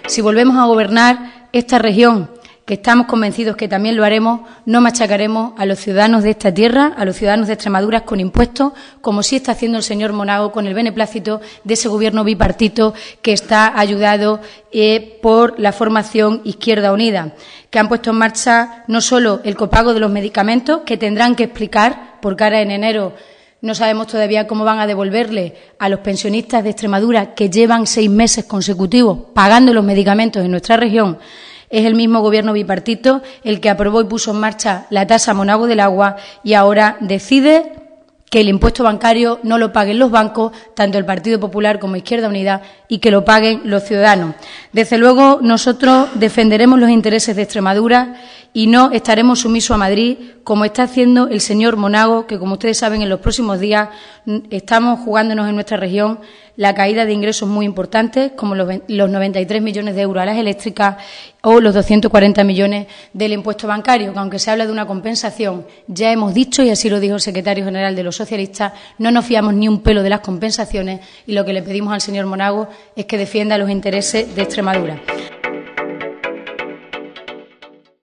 Si volvemos a gobernar esta región, que estamos convencidos que también lo haremos, no machacaremos a los ciudadanos de esta tierra, a los ciudadanos de Extremadura con impuestos, como sí está haciendo el señor Monago con el beneplácito de ese Gobierno bipartito que está ayudado por la formación Izquierda Unida, que han puesto en marcha no solo el copago de los medicamentos, que tendrán que explicar, porque ahora en enero no sabemos todavía cómo van a devolverle a los pensionistas de Extremadura que llevan 6 meses consecutivos pagando los medicamentos en nuestra región. Es el mismo Gobierno bipartito el que aprobó y puso en marcha la tasa Monago del agua y ahora decide que el impuesto bancario no lo paguen los bancos, tanto el Partido Popular como Izquierda Unida, y que lo paguen los ciudadanos. Desde luego, nosotros defenderemos los intereses de Extremadura y no estaremos sumisos a Madrid, como está haciendo el señor Monago, que, como ustedes saben, en los próximos días estamos jugándonos en nuestra región la caída de ingresos muy importantes, como los 93 millones de euros a las eléctricas o los 240 millones del impuesto bancario, que aunque se habla de una compensación, ya hemos dicho, y así lo dijo el secretario general de los socialistas, no nos fiamos ni un pelo de las compensaciones y lo que le pedimos al señor Monago es que defienda los intereses de Extremadura.